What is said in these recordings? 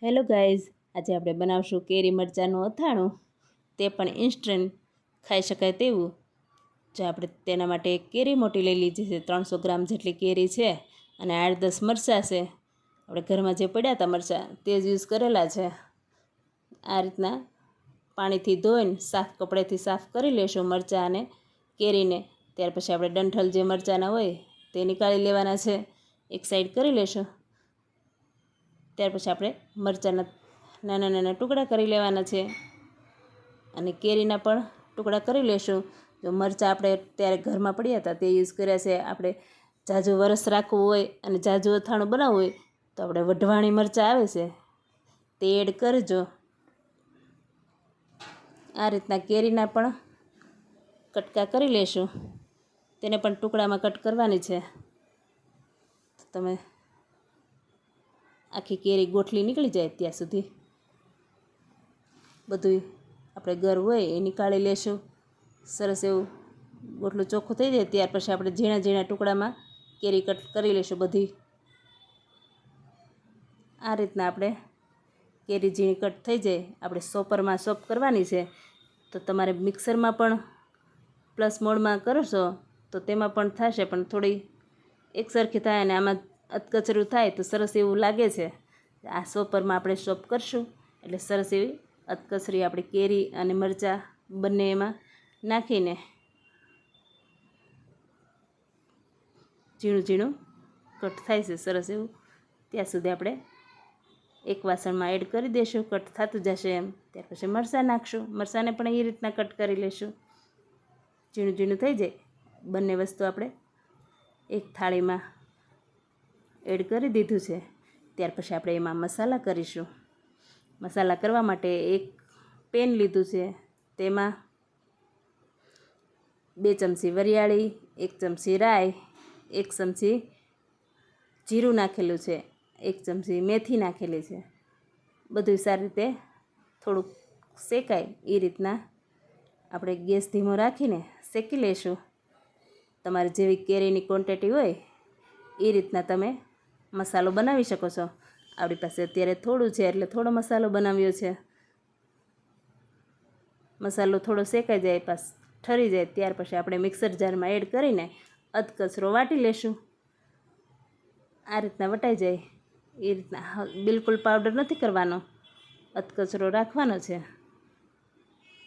Hello guys, આજે આપણે બનાવશું કેરી મરચાંનું અથાણું, તે પણ ઇન્સ્ટન્ટ ખાઈ શકાય તેવું. જો આપણે તેના માટે એક કેરી મોટી લઈ લીધી છે, 300 ગ્રામ જેટલી કેરી છે અને 8-10 મરચાં છે. આપણે ઘરમાં જે પડ્યા હતા મરચાં તે જ યુઝ કરેલા છે. આ રીતના પાણીથી ધોઈને સાફ કપડેથી સાફ કરી લેશું મરચાં અને કેરીને. ત્યાર પછી આપણે ડંઠલ જે મરચાંના હોય તે નીકાળી લેવાના છે, એક સાઈડ કરી લેશું. ત્યાર પછી આપણે મરચાંના નાના નાના ટુકડા કરી લેવાના છે અને કેરીના પણ ટુકડા કરી લેશું. જો મરચાં આપણે ત્યારે ઘરમાં પડ્યા હતા તે યુઝ કર્યા છે. આપણે ઝાઝુ વરસ રાખવું હોય અને ઝાઝુ અથાણું બનાવવું હોય તો આપણે વઢવાણી મરચાં આવે છે તે એડ કરજો. આ રીતના કેરીના પણ કટકા કરી લેશું, તેને પણ ટુકડામાં કટ કરવાની છે. તમે આખી કેરી ગોઠલી નીકળી જાય ત્યાં સુધી બધું આપણે ગર હોય એ નીકાળી લેશું. સરસ એવું ગોઠલું ચોખ્ખું થઈ જાય ત્યાર પછી આપણે ઝીણા ઝીણા ટુકડામાં કેરી કટ કરી લેશું બધી. આ રીતના આપણે કેરી ઝીણી કટ થઈ જાય આપણે સોપરમાં ચોપ કરવાની છે. તો તમારે મિક્સરમાં પણ પ્લસ મોડમાં કરશો તો તેમાં પણ થશે, પણ થોડી એકસરખી થાય અને આમાં અધકચરું થાય તો સરસ એવું લાગે છે. આ સોપરમાં આપણે ચોપ કરશું એટલે સરસ એવી અધકચરી આપણી કેરી અને મરચાં બંને એમાં નાખીને ઝીણું ઝીણું કટ થાય છે સરસ એવું. ત્યાં સુધી આપણે એક વાસણમાં એડ કરી દઈશું, કટ થતું જશે એમ. ત્યાર પછી મરચાં નાખશું, મરચાંને પણ એ રીતના કટ કરી લઈશું. ઝીણું ઝીણું થઈ જાય બંને વસ્તુ આપણે એક થાળીમાં એડ કરી દીધું છે. ત્યાર પછી આપણે એમાં મસાલા કરીશું. મસાલા કરવા માટે એક પેન લીધું છે, તેમાં 2 ચમચી વરિયાળી, 1 ચમચી રાઈ, 1 ચમચી જીરું નાખેલું છે, 1 ચમચી મેથી નાખેલી છે. બધું સારી રીતે થોડુંક શેકાય એ રીતના આપણે ગેસ ધીમો રાખીને શેકી લઈશું. તમારે જેવી કેરીની ક્વોન્ટિટી હોય એ રીતના તમે મસાલો બનાવી શકો છો. આપણી પાસે અત્યારે થોડું છે એટલે થોડો મસાલો બનાવ્યો છે. મસાલો થોડો શેકાઈ જાય, પાસ ઠરી જાય ત્યાર પછી આપણે મિક્સર જારમાં એડ કરીને અધકચરો વાટી લેશું. આ રીતના વટાઈ જાય એ રીતના બિલકુલ પાવડર નથી કરવાનો, અધકચરો રાખવાનો છે.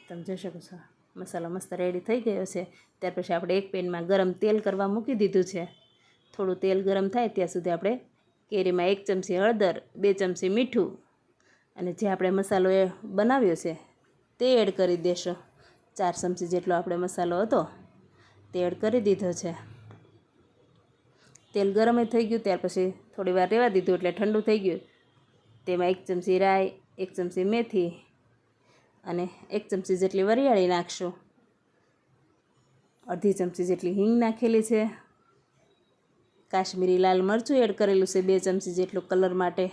તમે જોઈ શકો છો મસાલો મસ્ત રેડી થઈ ગયો છે. ત્યાર પછી આપણે એક પેનમાં ગરમ તેલ કરવા મૂકી દીધું છે. થોડું તેલ ગરમ થાય ત્યાં સુધી આપણે કેરીમાં 1 ચમચી હળદર, 2 ચમચી મીઠું અને જે આપણે મસાલો એ બનાવ્યો છે તે એડ કરી દેશો. 4 ચમચી જેટલો આપણે મસાલો હતો તે એડ કરી દીધો છે. તેલ ગરમ થઈ ગયું ત્યાર પછી થોડી વાર રહેવા દીધું એટલે ઠંડુ થઈ ગયું. તેમાં 1 ચમચી રાઈ, 1 ચમચી મેથી અને 1 ચમચી જેટલી વરિયાળી નાખશું. અડધી ચમચી જેટલી હિંગ નાખેલી છે. કાશ્મીરી લાલ મરચું એડ કરેલું છે 2 ચમચી જેટલું કલર માટે.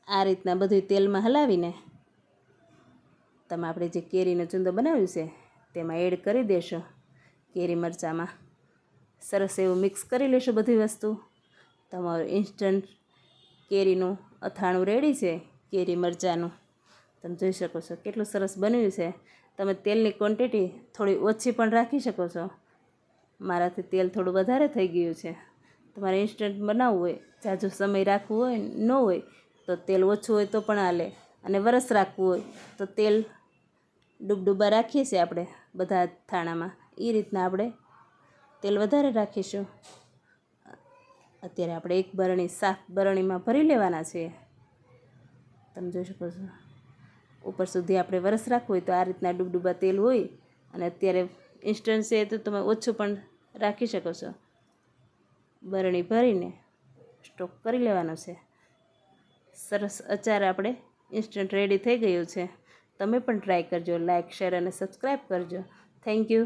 આ રીતના બધું તેલમાં હલાવીને તમે આપણે જે કેરીનો ચૂંદો બનાવ્યું છે તેમાં એડ કરી દેશો. કેરી મરચાંમાં સરસ એવું મિક્સ કરી લેશું બધી વસ્તુ. તમારું ઇન્સ્ટન્ટ કેરીનું અથાણું રેડી છે, કેરી મરચાંનું. તમે જોઈ શકો છો કેટલું સરસ બન્યું છે. તમે તેલની ક્વોન્ટિટી થોડી ઓછી પણ રાખી શકો છો. મારાથી તેલ થોડું વધારે થઈ ગયું છે. તમારે ઇન્સ્ટન્ટ બનાવવું હોય, ઝાઝો સમય રાખવું હોય ન હોય તો તેલ ઓછું હોય તો પણ હાલે, અને વરસ રાખવું હોય તો તેલ ડૂબડૂબા રાખીએ છીએ આપણે બધા થાણામાં, એ રીતના આપણે તેલ વધારે રાખીશું. અત્યારે આપણે એક બરણી સાફ બરણીમાં ભરી લેવાના છે. તમે જોઈ શકો છો ઉપર સુધી આપણે વરસ રાખવું હોય તો આ રીતના ડૂબડૂબા તેલ હોય, અને અત્યારે ઇન્સ્ટન્ટ છે તો તમે ઓછું પણ રાખી શકો છો. બરણી ભરીને સ્ટોક કરી લેવાનો છે. સરસ અચાર આપણે ઇન્સ્ટન્ટ રેડી થઈ ગયું છે. તમે પણ ટ્રાય કરજો. લાઇક, શેર અને સબસ્ક્રાઈબ કરજો. Thank you.